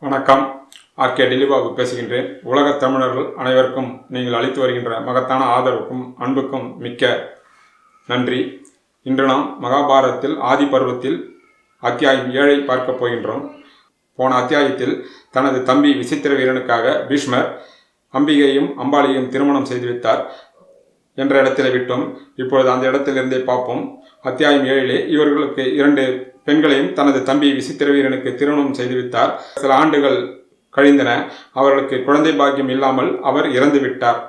வணக்கம். ஆர்கே டிலிபாபு பேசுகின்றேன். உலகத் தமிழர்கள் அனைவருக்கும் நீங்கள் அளித்து வருகின்ற மகத்தான ஆதரவுக்கும் அன்புக்கும் மிக்க நன்றி. இன்று நாம் மகாபாரதத்தில் ஆதி பருவத்தில் அத்தியாயம் 7 பார்க்க போகின்றோம். போன அத்தியாயத்தில் தனது தம்பி விசித்திர வீரனுக்காக பீஷ்மர் அம்பிகையும் அம்பாளையும் திருமணம் செய்து வைத்தார் என்ற இடத்திலே விட்டோம். இப்பொழுது அந்த இடத்திலிருந்தே பார்ப்போம். அத்தியாயம் 7 இவர்களுக்கு 2 பெண்களையும் தனது தம்பி விசித்திர வீரனுக்கு திருமணம் செய்து வைத்தார். சில ஆண்டுகள் கழிந்தன. அவர்களுக்கு குழந்தை பாக்கியம் இல்லாமல் அவர் இறந்து விட்டார்.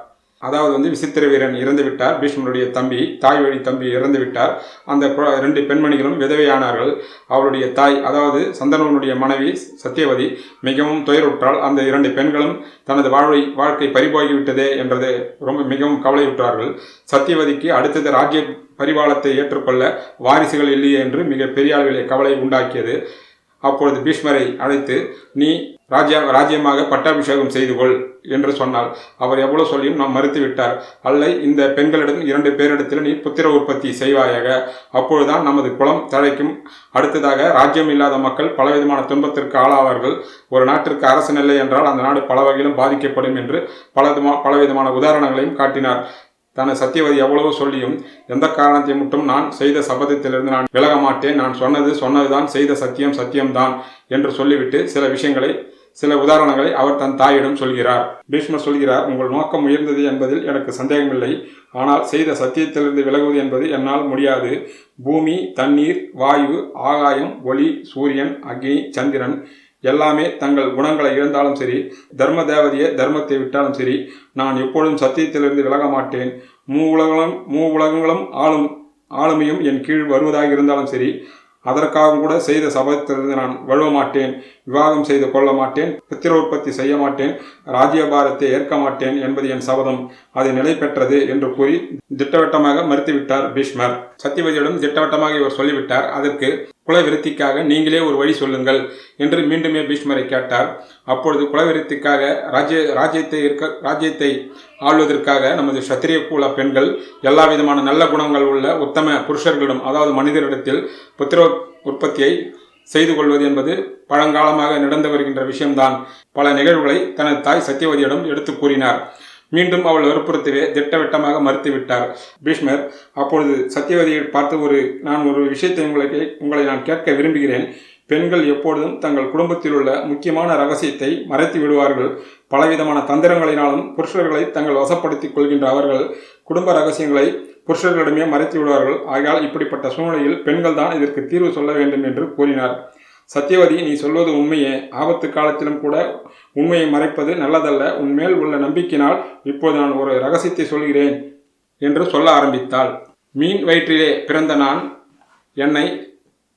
அதாவது விசித்திர வீரன் இறந்து விட்டார். பீஷ்மருடைய தம்பி, தாய் வழி தம்பி இறந்து விட்டார். அந்த 2 பெண்மணிகளும் விதவையானார்கள். அவருடைய தாய், அதாவது சந்தனுடைய மனைவி சத்தியவதி மிகவும் துயருற்றால். அந்த 2 பெண்களும் தனது வாழ்க்கை பறிபோகிவிட்டதே என்றது மிகவும் கவலையுற்றார்கள். சத்தியவதிக்கு அடுத்தது ராஜ்ய பரிபாலத்தை ஏற்றுக்கொள்ள வாரிசுகள் இல்லையே என்று மிக பெரிய அளவிலே கவலை உண்டாக்கியது. அப்பொழுது பீஷ்மரை அழைத்து, நீ ராஜ்யமாக பட்டாபிஷேகம் செய்து கொள் என்று சொன்னால், அவர் எவ்வளவு சொல்லியும் நாம் மறுத்துவிட்டார். அல்ல, இந்த பெண்களிடம் 2 பேரிடத்தில் நீ புத்திர உற்பத்தி செய்வாயாக, அப்பொழுதுதான் நமது குலம் தழைக்கும். அடுத்ததாக, ராஜ்யம் இல்லாத மக்கள் பலவிதமான துன்பத்திற்கு ஆளாவார்கள். ஒரு நாட்டிற்கு அரசன் இல்லை என்றால் அந்த நாடு பல வகையிலும் பாதிக்கப்படும் என்று பலவிதமான உதாரணங்களையும் காட்டினார். சத்தியவதி எவ்வளவு சொல்லியும், எந்த காரணத்தை மட்டும் நான் செய்த சபதத்திலிருந்து நான் விலக மாட்டேன், நான் சொன்னதுதான், செய்த சத்தியம் சத்தியம்தான் என்று சொல்லிவிட்டு சில உதாரணங்களை அவர் தன் தாயிடம் சொல்கிறார். பீஷ்மர் சொல்கிறார், உங்கள் நோக்கம் உயர்ந்தது என்பதில் எனக்கு சந்தேகமில்லை. ஆனால் செய்த சத்தியத்திலிருந்து விலகுவது என்பது என்னால் முடியாது. பூமி, தண்ணீர், வாயு, ஆகாயம், ஒளி, சூரியன், அக்னி, சந்திரன் எல்லாமே தங்கள் குணங்களை இழந்தாலும் சரி, தர்ம தேவதைய தர்மத்தை விட்டாலும் சரி, நான் எப்பொழுதும் சத்தியத்திலிருந்து விலக மாட்டேன். மூவுலகங்களும் ஆளுமையும் என் கீழ் வருவதாக இருந்தாலும் சரி, அதற்காக கூட செய்த சபதத்திலிருந்து நான் வழுவ மாட்டேன். விவாகம் செய்து கொள்ள மாட்டேன், புத்திர உற்பத்தி செய்ய மாட்டேன், ராஜ்யபாரத்தை ஏற்க மாட்டேன் என்பது என் சபதம். அது நிலை பெற்றது என்று கூறி திட்டவட்டமாக மறுத்துவிட்டார் பீஷ்மர். சத்தியவதியிடம் திட்டவட்டமாக இவர் சொல்லிவிட்டார். அதற்கு குலவிருத்திக்காக நீங்களே ஒரு வழி சொல்லுங்கள் என்று மீண்டுமே பீஷ்மரை கேட்டார். அப்பொழுது குலவிருத்திக்காக ராஜ்யத்தை ஆள்வதற்காக நமது சத்திரிய குல பெண்கள் எல்லா விதமான நல்ல குணங்கள் உள்ள உத்தம புருஷர்களிடம், அதாவது மனிதரிடத்தில் புத்திர உற்பத்தியை செய்து கொள்வது என்பது பழங்காலமாக நடந்து வருகின்ற விஷயம்தான். பல நிகழ்வுகளை தனது தாய் சத்தியவதியிடம் எடுத்து கூறினார். மீண்டும் அவள் வற்புறுத்தவே திட்டவட்டமாக மறுத்துவிட்டார் பீஷ்மர். அப்பொழுது சத்தியவதியை பார்த்து, நான் ஒரு விஷயத்தை உங்களை நான் கேட்க விரும்புகிறேன். பெண்கள் எப்பொழுதும் தங்கள் குடும்பத்தில் உள்ள முக்கியமான ரகசியத்தை மறைத்து விடுவார்கள். பலவிதமான தந்திரங்களினாலும் புருஷர்களை தங்கள் வசப்படுத்திக் கொள்கின்ற அவர்கள் குடும்ப ரகசியங்களை புருஷர்களிடமே மறைத்து விடுவார்கள். ஆகையால் இப்படிப்பட்ட சூழ்நிலையில் பெண்கள் தான் இதற்கு தீர்வு சொல்ல வேண்டும் என்று கூறினார். சத்தியவதி, நீ சொல்வது உண்மையே. ஆபத்து காலத்திலும் கூட உண்மையை மறைப்பது நல்லதல்ல. உன்மேல் உள்ள நம்பிக்கையினால் இப்போது நான் ஒரு ரகசியத்தை சொல்கிறேன் என்று சொல்ல ஆரம்பித்தாள். மீன் வயிற்றிலே பிறந்த நான்,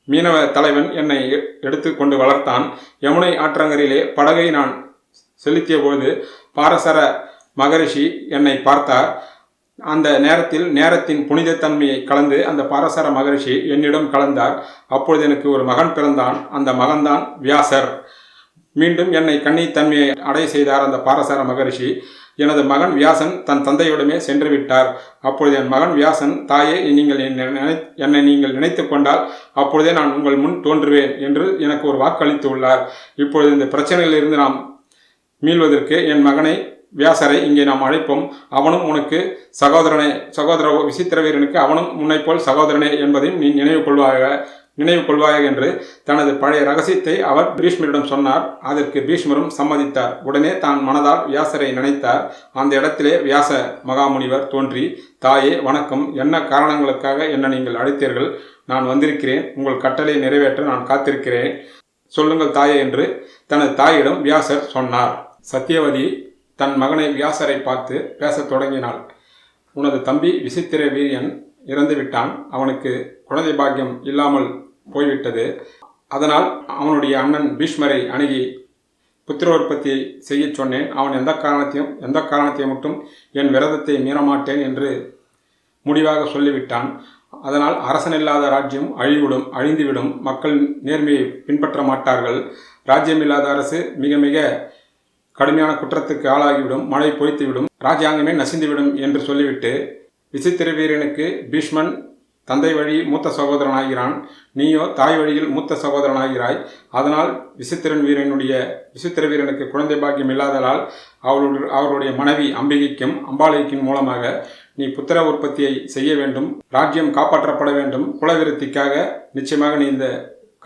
மீனவ தலைவன் என்னை எடுத்து கொண்டு வளர்த்தான். யமுனை ஆற்றங்கரையிலே படகை நான் செலுத்திய பொழுது பாரசர மகரிஷி என்னை பார்த்தார். அந்த நேரத்தின் புனிதத்தன்மையை கலந்து அந்த பாரசர மகரிஷி என்னிடம் கலந்தார். அப்பொழுது எனக்கு ஒரு மகன் பிறந்தான். அந்த மகன்தான் வியாசர். மீண்டும் என்னை கன்னித்தன்மையை அடைய செய்தார் அந்த பாரசர மகரிஷி. எனது மகன் வியாசன் தன் தந்தையுடமே சென்று விட்டார். அப்பொழுது என் மகன் வியாசன், தாயே, என்னை நீங்கள் நினைத்து கொண்டால் அப்பொழுதே நான் உங்கள் முன் தோன்றுவேன் என்று எனக்கு ஒரு வாக்களித்து உள்ளார். இப்பொழுது இந்த பிரச்சனையிலிருந்து நாம் மீள்வதற்கு என் மகனை வியாசரை இங்கே நாம் அழைப்போம். அவனும் உனக்கு சகோதர விசித்திர வீரனுக்கு அவனும் முன்னைப்போல் சகோதரனே என்பதையும் நீ நினைவு கொள்வாயாக என்று தனது பழைய ரகசியத்தை அவர் பீஷ்மரிடம் சொன்னார். அதற்கு பீஷ்மரும் சம்மதித்தார். உடனே தான் மனதால் வியாசரை நினைத்தார். அந்த இடத்திலே வியாச மகாமுனிவர் தோன்றி, தாயே வணக்கம், என்ன காரணங்களுக்காக என்ன நீங்கள் அழைத்தீர்கள்? நான் வந்திருக்கிறேன். உங்கள் கட்டளை நிறைவேற்ற நான் காத்திருக்கிறேன். சொல்லுங்கள் தாயே என்று தனது தாயிடம் வியாசர் சொன்னார். சத்தியவதி தன் மகனை வியாசரை பார்த்து பேசத் தொடங்கினாள். உனது தம்பி விசித்திர வீரியன் இறந்து விட்டான். அவனுக்கு குழந்தை பாக்கியம் இல்லாமல் போய்விட்டது. அதனால் அவனுடைய அண்ணன் பீஷ்மரை அணுகி புத்திரோற்பத்தியை செய்ய சொன்னேன். அவன் எந்த காரணத்தையும் மட்டும் என் விரதத்தை மீறமாட்டேன் என்று முடிவாக சொல்லிவிட்டான். அதனால் அரசனில்லாத ராஜ்யம் அழிந்துவிடும். மக்கள் நேர்மையை பின்பற்ற மாட்டார்கள். ராஜ்யமில்லாத அரசு மிக மிக கடுமையான குற்றத்துக்கு ஆளாகிவிடும். மழை பொய்த்துவிடும். ராஜ்யாங்கமே நசிந்துவிடும் என்று சொல்லிவிட்டு விசித்திர வீரனுக்கு பீஷ்மன் தந்தை வழி மூத்த சகோதரனாகிறான், நீயோ தாய் வழியில் மூத்த சகோதரனாகிறாய். அதனால் விசித்திர வீரனுக்கு குழந்தை பாக்கியம் இல்லாததால் அவருடைய மனைவி அம்பிகைக்கும் அம்பாளிக்கும் மூலமாக நீ புத்திர உற்பத்தியை செய்ய வேண்டும், ராஜ்யம் காப்பாற்றப்பட வேண்டும், குலவிருத்திக்காக நிச்சயமாக நீ இந்த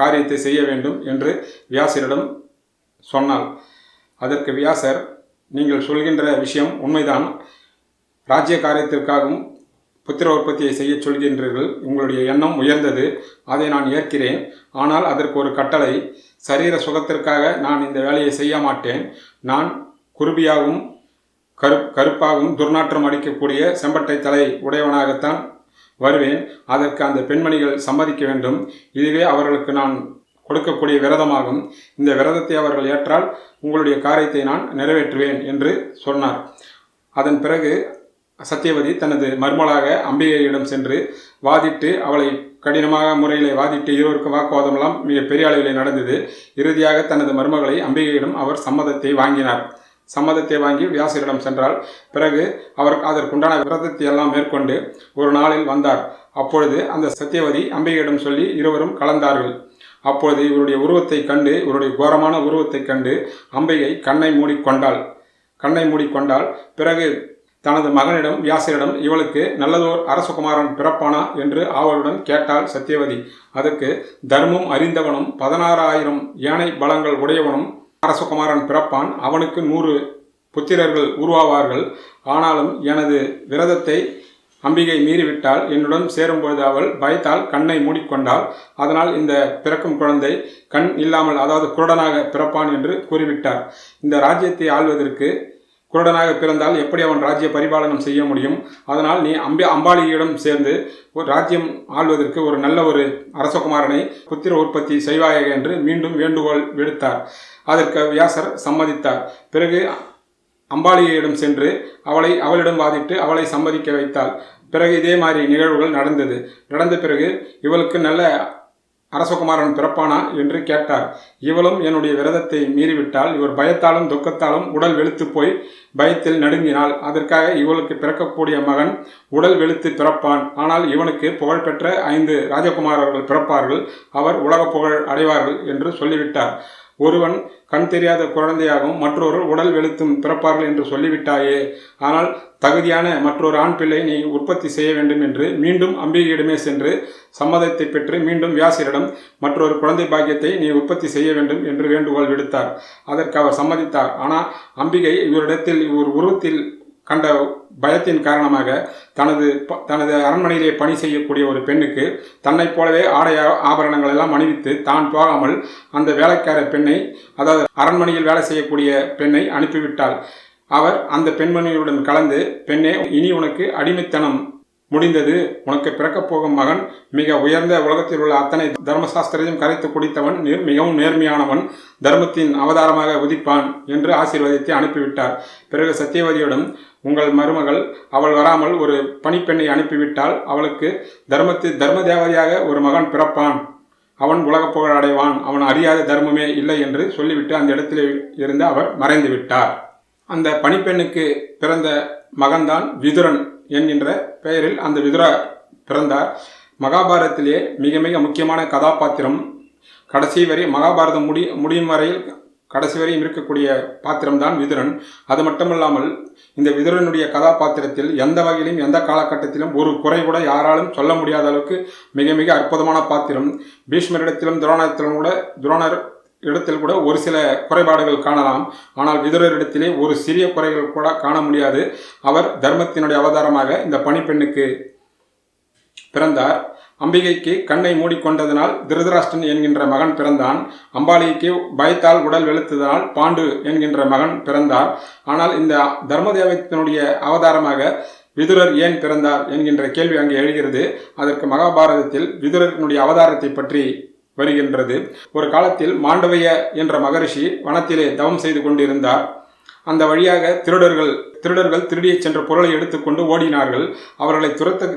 காரியத்தை செய்ய வேண்டும் என்று வியாசரிடம் சொன்னாள். அதற்கு வியாசர், நீங்கள் சொல்கின்ற விஷயம் உண்மைதான், ராஜ்ய காரியத்திற்காகவும் புத்திர உற்பத்தியை செய்ய சொல்கின்றீர்கள், உங்களுடைய எண்ணம் உயர்ந்தது, அதை நான் ஏற்கிறேன். ஆனால் அதற்கு ஒரு கட்டளை, சரீர சுகத்திற்காக நான் இந்த வேலையை செய்ய மாட்டேன். நான் குருபியாகவும் கருப்பாகவும் துர்நாற்றம் அடிக்கக்கூடிய செம்பட்டை தலை உடையவனாகத்தான் வருவேன். அதற்கு அந்த பெண்மணிகள் சம்மதிக்க வேண்டும். இதுவே அவர்களுக்கு நான் கொடுக்கக்கூடிய விரதமாகும். இந்த விரதத்தை அவர்கள் ஏற்றால் உங்களுடைய காரியத்தை நான் நிறைவேற்றுவேன் என்று சொன்னார். அதன் பிறகு சத்தியவதி தனது மருமகளாக அம்பிகையிடம் சென்று வாதிட்டு, அவளை கடினமாக முறையில் வாதிட்டு இருவருக்கும் வாக்குவாதமெல்லாம் மிக பெரிய அளவில் நடந்தது. இறுதியாக தனது மருமகளை அம்பிகையிடம் அவர் சம்மதத்தை வாங்கினார். சம்மதத்தை வாங்கி வியாசரிடம் சென்றால் பிறகு அவர் அதற்குண்டான விரதத்தை எல்லாம் மேற்கொண்டு ஒரு நாளில் வந்தார். அப்பொழுது அந்த சத்தியவதி அம்பிகையிடம் சொல்லி இருவரும் கலந்தார்கள். அப்பொழுது இவருடைய உருவத்தை கண்டு, இவருடைய கோரமான உருவத்தை கண்டு அம்பிகை கண்ணை மூடிக்கொண்டால் பிறகு தனது மகனிடம் வியாசரிடம், இவளுக்கு நல்லதோர் அரசகுமாரன் பிறப்பானா என்று ஆவலுடன் கேட்டாள் சத்தியவதி. அதற்கு, தர்மம் அறிந்தவனும் 16,000 யானை பலங்கள் உடையவனும் அரசகுமாரன் பிறப்பான், அவனுக்கு 100 புத்திரர்கள் உருவாவார்கள். ஆனாலும் எனது விரதத்தை அம்பிகை மீறிவிட்டால் என்னுடன் சேரும்பொழுது அவள் பயத்தால் கண்ணை மூடிக்கொண்டாள். அதனால் இந்த பிறக்கும் குழந்தை கண் இல்லாமல், அதாவது குருடனாக பிறப்பான் என்று கூறிவிட்டார். இந்த ராஜ்யத்தை ஆள்வதற்கு குருடனாக பிறந்தால் எப்படி அவன் ராஜ்ய பரிபாலனம் செய்ய முடியும்? அதனால் நீ அம்பாளியிடம் சேர்ந்து ஒரு ராஜ்யம் ஆள்வதற்கு ஒரு நல்ல ஒரு அரசகுமாரனை புத்திர உற்பத்தி செய்வாயாக என்று மீண்டும் வேண்டுகோள் விடுத்தார். அதற்கு வியாசர் சம்மதித்தார். பிறகு அம்பாளியிடம் சென்று அவளிடம் வாதிட்டு அவளை சம்மதிக்க வைத்தாள். பிறகு இதே மாதிரி நிகழ்வுகள் நடந்த பிறகு இவளுக்கு நல்ல அரசகுமாரன் பிறப்பானா என்று கேட்டார். இவளும் என்னுடைய விரதத்தை மீறிவிட்டால், இவர் பயத்தாலும் துக்கத்தாலும் உடல் வெளுத்து போய் பயத்தில் நடுங்கினாள். அதற்காக இவளுக்கு பிறக்கக்கூடிய மகன் உடல் வெளுத்து பிறப்பான். ஆனால் இவனுக்கு புகழ்பெற்ற 5 ராஜகுமாரர்கள் பிறப்பார்கள், அவர் உலக புகழ் அடைவார்கள் என்று சொல்லிவிட்டார். ஒருவன் கண் தெரியாத குழந்தையாகவும் மற்றொரு உடல் வெளுத்தும் பிறப்பார்கள் என்று சொல்லிவிட்டாயே, ஆனால் தகுதியான மற்றொரு ஆண் பிள்ளை நீ உற்பத்தி செய்ய வேண்டும் என்று மீண்டும் அம்பிகையிடமே சென்று சம்மதத்தை பெற்று மீண்டும் வியாசரிடம் மற்றொரு குழந்தை பாக்கியத்தை நீ உற்பத்தி செய்ய வேண்டும் என்று வேண்டுகோள் விடுத்தார். அதற்கு அவர் சம்மதித்தார். ஆனால் அம்பிகை இவரிடத்தில் இவர் உருவத்தில் கண்ட பயத்தின் காரணமாக தனது அரண்மனையிலே பணி செய்யக்கூடிய ஒரு பெண்ணுக்கு தன்னைப் போலவே ஆடை ஆபரணங்கள் எல்லாம் அணிவித்து தான் போகாமல் அந்த வேலைக்கார பெண்ணை, அதாவது அரண்மனையில் வேலை செய்யக்கூடிய பெண்ணை அனுப்பிவிட்டாள். அவர் அந்த பெண்மணியுடன் கலந்து, பெண்ணே, இனி உனக்கு அடிமைத்தனம் முடிந்தது, உனக்கு பிறக்கப் போகும் மகன் மிக உயர்ந்த உலகத்தில் உள்ள அத்தனை தர்மசாஸ்திரத்தையும் கரைத்து குடித்தவன், மிகவும் நேர்மையானவன், தர்மத்தின் அவதாரமாக உதிப்பான் என்று ஆசீர்வதித்து அனுப்பிவிட்டார். பிறகு சத்தியவதியிடம், உங்கள் மருமகள் அவள் வராமல் ஒரு பணிப்பெண்ணை அனுப்பிவிட்டால் அவளுக்கு தர்ம தேவதையாக ஒரு மகன் பிறப்பான், அவன் உலகப் புகழ் அடைவான், அவன் அறியாத தர்மமே இல்லை என்று சொல்லிவிட்டு அந்த இடத்தில் இருந்து அவர் மறைந்து விட்டார். அந்த பணிப்பெண்ணுக்கு பிறந்த மகன்தான் விதுரன் என்கின்ற பெயரில் அந்த விதுரா பிறந்தார். மகாபாரதத்திலே மிக மிக முக்கியமான கதாபாத்திரம். கடைசி வரை மகாபாரதம் முடியும் வரையில் கடைசி வரையும் இருக்கக்கூடிய பாத்திரம்தான் விதுரன். அது மட்டுமல்லாமல் இந்த விதுரனுடைய கதாபாத்திரத்தில் எந்த வகையிலும் எந்த காலகட்டத்திலும் ஒரு குறை கூட யாராலும் சொல்ல முடியாத அளவுக்கு மிக மிக அற்புதமான பாத்திரம். பீஷ்மரிடத்திலும் துரோணர் இடத்தில் கூட ஒரு சில குறைபாடுகள் காணலாம். ஆனால் விதுரரிடத்திலே ஒரு சிறிய குறைகள் கூட காண முடியாது. அவர் தர்மத்தினுடைய அவதாரமாக இந்த பணிப்பெண்ணுக்கு பிறந்தார். அம்பிகைக்கு கண்ணை மூடிக்கொண்டதனால் திருதராஷ்டிரன் என்கின்ற மகன் பிறந்தான். அம்பாளிக்கு பயத்தால் உடல் வெளுத்ததனால் பாண்டு என்கின்ற மகன் பிறந்தார். ஆனால் இந்த தர்மதேவத்தினுடைய அவதாரமாக விதுரர் ஏன் பிறந்தார் என்கின்ற கேள்வி அங்கே எழுகிறது. அதற்கு மகாபாரதத்தில் விதுரனுடைய அவதாரத்தை பற்றி வருகின்றது. ஒரு காலத்தில் மாண்டவைய என்ற மகரிஷி வனத்திலே தவம் செய்து கொண்டிருந்தார். அந்த வழியாக திருடர்கள் திருடிய சென்ற பொருளை எடுத்துக்கொண்டு ஓடினார்கள். அவர்களை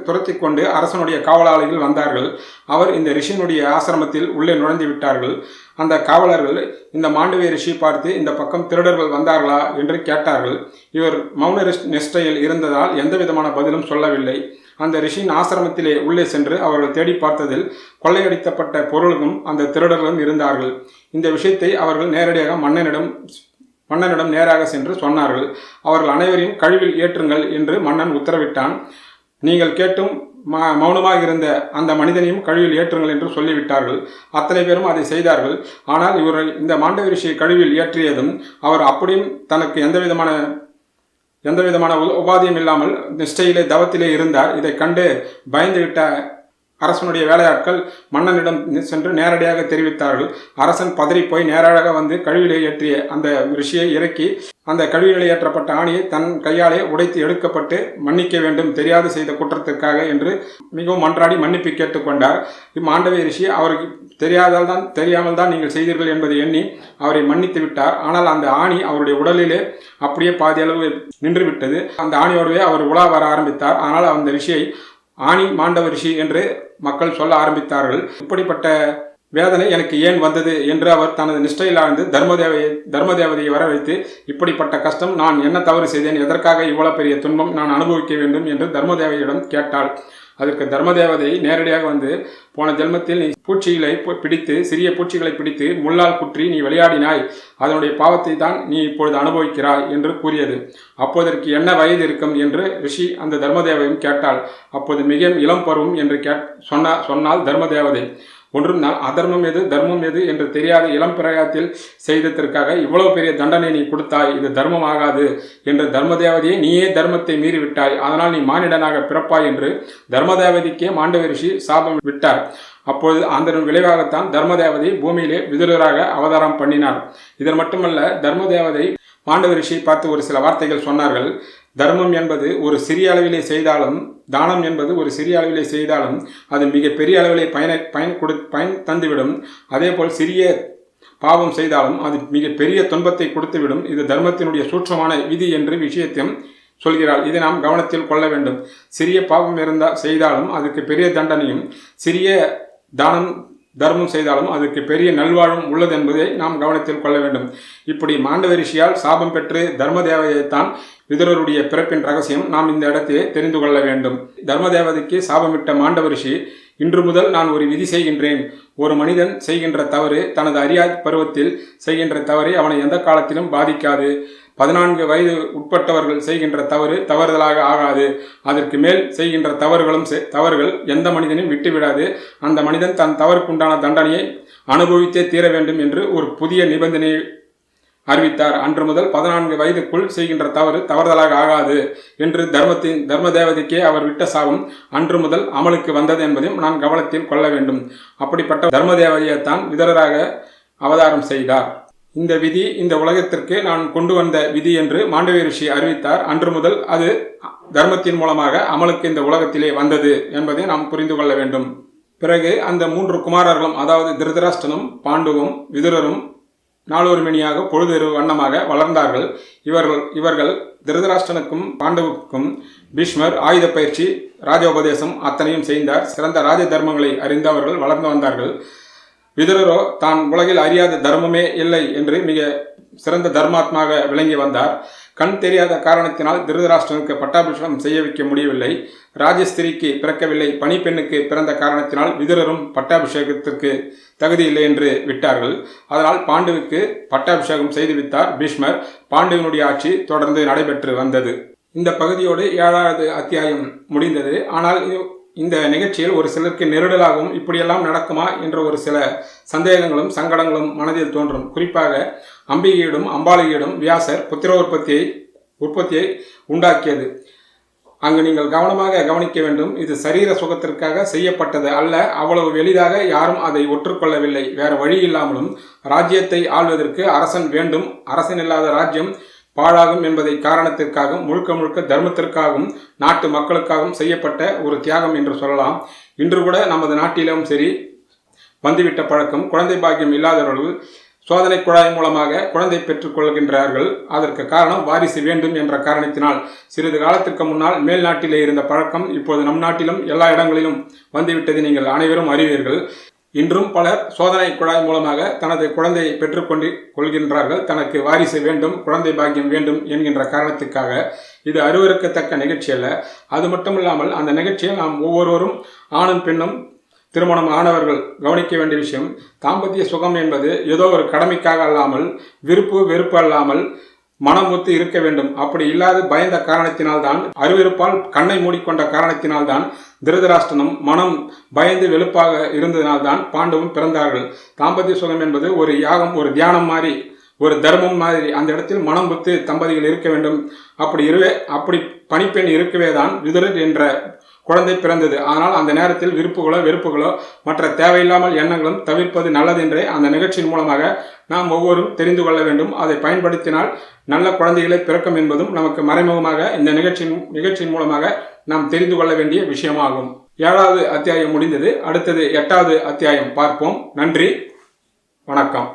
துரத்தி கொண்டு அரசனுடைய காவலாளிகள் வந்தார்கள். அவர் இந்த ரிஷியினுடைய ஆசிரமத்தில் உள்ளே நுழைந்து விட்டார்கள். அந்த காவலர்கள் இந்த மாண்டவிய ரிஷி பார்த்து, இந்த பக்கம் திருடர்கள் வந்தார்களா என்று கேட்டார்கள். இவர் மௌன நிஷ்டையில் இருந்ததால் எந்த விதமான பதிலும் சொல்லவில்லை. அந்த ரிஷியின் ஆசிரமத்திலே உள்ளே சென்று அவர்கள் தேடி பார்த்ததில் கொள்ளையடிக்கப்பட்ட பொருளும் அந்த திருடர்களும் இருந்தார்கள். இந்த விஷயத்தை அவர்கள் நேரடியாக மன்னனிடம் நேராக சென்று சொன்னார்கள். அவர்கள் அனைவரையும் கழுவில் ஏற்றுங்கள் என்று மன்னன் உத்தரவிட்டான். நீங்கள் கேட்டும் மௌனமாக இருந்த அந்த மனிதனையும் கழுவில் ஏற்றுங்கள் என்று சொல்லிவிட்டார்கள். அத்தனை பேரும் அதை செய்தார்கள். ஆனால் இந்த மாண்டவ ரிஷியை கழுவில் ஏற்றியதும் அவர் அப்படியும் தனக்கு எந்த விதமான உபாதியும் இல்லாமல் நிஷ்டையிலே தவத்திலே இருந்தார். இதை கண்டு பயந்துவிட்ட அரசனுடைய வேலையாட்கள் மன்னனிடம் சென்று நேரடியாக தெரிவித்தார்கள். அரசன் பதறிப்போய் நேராக வந்து கழுவிலே ஏற்றிய அந்த ரிஷியை இறக்கி அந்த கழுவிலே ஏற்றப்பட்ட ஆணியை தன் கையாலே உடைத்து எடுக்கப்பட்டு மன்னிக்க வேண்டும் தெரியாது செய்த குற்றத்திற்காக என்று மிகவும் மன்றாடி மன்னிப்பு கேட்டுக்கொண்டார். இம்மாண்டவ ரிஷி அவருக்கு தெரியாமல் தான் நீங்கள் செய்தீர்கள் என்பதை எண்ணி அவரை மன்னித்து விட்டார். ஆனால் அந்த ஆணி அவருடைய உடலிலே அப்படியே பாதி அளவு நின்றுவிட்டது. அந்த ஆணியோடவே அவர் உலா வர ஆரம்பித்தார். ஆனால் அந்த ரிஷியை ஆணி மாண்டவ ரிஷி என்று மக்கள் சொல்ல ஆரம்பித்தார்கள். இப்படிப்பட்ட வேதனை எனக்கு ஏன் வந்தது என்று அவர் தனது நிஷ்டையில் ஆழ்ந்து தர்மதேவதையை வரவைத்து, இப்படிப்பட்ட கஷ்டம் நான் என்ன தவறு செய்தேன், எதற்காக இவ்வளவு பெரிய துன்பம் நான் அனுபவிக்க வேண்டும் என்று தர்மதேவதையிடம் கேட்டாள். அதற்கு தர்மதேவதை நேரடியாக வந்து, போன ஜென்மத்தில் நீ பூச்சிகளை பிடித்து சிறிய பூச்சிகளை பிடித்து முள்ளால் குற்றி நீ விளையாடினாய், அதனுடைய பாவத்தை தான் நீ இப்பொழுது அனுபவிக்கிறாய் என்று கூறியது. அப்போதற்கு என்ன வயது இருக்கும் என்று ரிஷி அந்த தர்மதேவையும் கேட்டாள். அப்போது மிக இளம் பருவம் என்று சொன்னால் தர்மதேவதை. ஒன்றும் நாள் அதர்மம் எது தர்மம் எது என்று தெரியாத இளம் பிரயாத்தில் செய்ததற்காக இவ்வளவு பெரிய தண்டனை நீ கொடுத்தாய், இது தர்மம் ஆகாது என்று தர்மதேவதையை நீயே தர்மத்தை மீறிவிட்டாய், அதனால் நீ மானிடனாக பிறப்பாய் என்று தர்மதேவதைக்கே மாண்டவ ரிஷி சாபம் விட்டார். அப்பொழுது அதன் விளைவாகத்தான் தர்மதேவதை பூமியிலே விதுரராக அவதாரம் பண்ணினார். இதன் மட்டுமல்ல, தர்மதேவதை மாண்டவ ரிஷியை பார்த்து ஒரு சில வார்த்தைகள் சொன்னார்கள். தர்மம் என்பது ஒரு சிறிய அளவிலே செய்தாலும், தானம் என்பது ஒரு சிறிய அளவிலே செய்தாலும் அது மிக பெரிய அளவிலே பயன் தந்துவிடும். அதேபோல் சிறிய பாவம் செய்தாலும் அது மிக பெரிய துன்பத்தை கொடுத்துவிடும். இது தர்மத்தினுடைய சூட்சமான விதி என்று விஷயத்தையும் சொல்கிறாள். இதை நாம் கவனத்தில் கொள்ள வேண்டும். சிறிய பாவம் செய்தாலும் அதுக்கு பெரிய தண்டனையும், சிறிய தர்மம் செய்தாலும் அதுக்கு பெரிய நல்வாழ்வும் உள்ளது என்பதை நாம் கவனத்தில் கொள்ள வேண்டும். இப்படி மாண்டவ ரிஷியால் சாபம் பெற்று தர்மதேவதையைத்தான் விதுரருடைய பிறப்பின் ரகசியம் நாம் இந்த இடத்திலே தெரிந்து கொள்ள வேண்டும். தர்மதேவதைக்கு சாபமிட்ட மாண்டவ ரிஷி, இன்று முதல் நான் ஒரு விதி செய்கின்றேன். ஒரு மனிதன் செய்கின்ற தவறு, தனது அறியாத பருவத்தில் செய்கின்ற தவறை அவனை எந்த காலத்திலும் பாதிக்காது. 14 வயது உட்பட்டவர்கள் செய்கின்ற தவறுதலாக ஆகாது. அதற்கு மேல் செய்கின்ற தவறுகள் எந்த மனிதனையும் விட்டுவிடாது. அந்த மனிதன் தன் தவறுக்குண்டான தண்டனையை அனுபவித்தே தீர வேண்டும் என்று ஒரு புதிய நிபந்தனையை அறிவித்தார். அன்று முதல் 14 வயதுக்குள் செய்கின்ற தவறுதலாக ஆகாது என்று தர்மதேவதைக்கே அவர் விட்ட சாபம் அன்று முதல் அமலுக்கு வந்தது என்பதையும் நான் கவனத்தில் கொள்ள வேண்டும். அப்படிப்பட்ட தர்மதேவதையைத்தான் விதுரராக அவதாரம் செய்தார். இந்த விதி இந்த உலகத்திற்கு நான் கொண்டு வந்த விதி என்று மாண்டவ ரிஷி அறிவித்தார். அன்று முதல் அது தர்மத்தின் மூலமாக அமலுக்கு இந்த உலகத்திலே வந்தது என்பதை நாம் புரிந்து கொள்ள வேண்டும். பிறகு அந்த 3 குமாரர்களும், அதாவது திருதராஷ்டிரனும் பாண்டுவும் விதுரரும் நாளொரு மணியாக பொழுது வண்ணமாக வளர்ந்தார்கள். இவர்கள் திருதராஷ்டிரனுக்கும் பாண்டவுக்கும் பீஷ்மர் ஆயுத பயிற்சி, ராஜோபதேசம் அத்தனையும் செய்தார். சிறந்த ராஜ தர்மங்களை அறிந்து அவர்கள் வளர்ந்து வந்தார்கள். விதுரரோ தான் உலகில் அறியாத தர்மமே இல்லை என்று மிக சிறந்த தர்மாத்மாக விளங்கி வந்தார். கண் தெரியாத காரணத்தினால் திருதராஷ்டிரனுக்கு பட்டாபிஷேகம் செய்ய வைக்க முடியவில்லை. ராஜஸ்திரிக்கு பிறக்கவில்லை, பணிப்பெண்ணுக்கு பிறந்த காரணத்தினால் விதுரரும் பட்டாபிஷேகத்திற்கு தகுதியில்லை என்று விட்டார்கள். அதனால் பாண்டுவுக்கு பட்டாபிஷேகம் செய்து வைத்தார் பீஷ்மர். பாண்டுவினுடைய ஆட்சி தொடர்ந்து நடைபெற்று வந்தது. இந்த பகுதியோடு 7வது அத்தியாயம் முடிந்தது. ஆனால் இந்த நிகழ்ச்சியில் ஒரு சிலருக்கு நெருடலாகவும் இப்படியெல்லாம் நடக்குமா என்ற ஒரு சில சந்தேகங்களும் சங்கடங்களும் மனதில் தோன்றும். குறிப்பாக அம்பிகையிடம் அம்பாளியிடம் வியாசர் புத்திர உற்பத்தியை உண்டாக்கியது. அங்கு நீங்கள் கவனமாக கவனிக்க வேண்டும். இது சரீர சுகத்திற்காக செய்யப்பட்டது அல்ல. அவ்வளவு எளிதாக யாரும் அதை ஒற்றுக்கொள்ளவில்லை. வேறு வழி இல்லாமலும் ராஜ்யத்தை ஆள்வதற்கு அரசன் வேண்டும், அரசன் இல்லாத ராஜ்யம் பாழாகும் என்பதை காரணத்திற்காகவும் முழுக்க தர்மத்திற்காகவும் நாட்டு மக்களுக்காகவும் செய்யப்பட்ட ஒரு தியாகம் என்று சொல்லலாம். இன்று கூட நமது நாட்டிலும் சரி வந்துவிட்ட பழக்கம், குழந்தை பாக்கியம் இல்லாதவர்கள் சோதனை குழாய் மூலமாக குழந்தை பெற்றுக் கொள்கின்றார்கள். அதற்கு காரணம் வாரிசு வேண்டும் என்ற காரணத்தினால். சிறிது காலத்திற்கு முன்னால் மேல் நாட்டிலே இருந்த பழக்கம் இப்போது நம் நாட்டிலும் எல்லா இடங்களிலும் வந்துவிட்டதை நீங்கள் அனைவரும் அறிவீர்கள். இன்றும் பலர் சோதனை குழாய் மூலமாக தனது குழந்தையை பெற்றுக்கொண்டு கொள்கின்றார்கள். தனக்கு வாரிசு வேண்டும், குழந்தை பாக்கியம் வேண்டும் என்கின்ற காரணத்துக்காக. இது அருவருக்கத்தக்க நிகழ்ச்சி அல்ல. அது மட்டும் இல்லாமல் அந்த நிகழ்ச்சியில் நாம் ஒவ்வொருவரும் ஆணும் பெண்ணும் திருமணம் ஆனவர்கள் கவனிக்க வேண்டிய விஷயம், தாம்பத்திய சுகம் என்பது ஏதோ ஒரு கடமைக்காக அல்லாமல், விருப்பு வெறுப்பு அல்லாமல் மனம் ஒத்து இருக்க வேண்டும். அப்படி இல்லாது பயந்த காரணத்தினால்தான், அருவருப்பால் கண்ணை மூடிக்கொண்ட காரணத்தினால்தான் திருதராஷ்டிரனும் மனம் பயந்து வெளுப்பாக இருந்ததினால்தான் பாண்டவும் பிறந்தார்கள். தாம்பத்திய சுகம் என்பது ஒரு யாகம், ஒரு தியானம் மாதிரி, ஒரு தர்மம் மாதிரி. அந்த இடத்தில் மனம் ஒத்து தம்பதிகள் இருக்க வேண்டும். அப்படி பணிப்பெண் இருக்கவே தான் விதுரர் என்ற குழந்தை பிறந்தது. ஆனால் அந்த நேரத்தில் விருப்புகளோ வெறுப்புகளோ மற்ற தேவையில்லாமல் எண்ணங்களும் தவிர்ப்பது நல்லது என்றே அந்த நிகழ்ச்சியின் மூலமாக நாம் ஒவ்வொரும் தெரிந்து கொள்ள வேண்டும். அதை பயன்படுத்தினால் நல்ல குழந்தைகளை பிறக்கும் என்பதும் நமக்கு மறைமுகமாக இந்த நிகழ்ச்சியின் மூலமாக நாம் தெரிந்து கொள்ள வேண்டிய விஷயமாகும். 7வது அத்தியாயம் முடிந்தது. அடுத்தது 8வது அத்தியாயம் பார்ப்போம். நன்றி, வணக்கம்.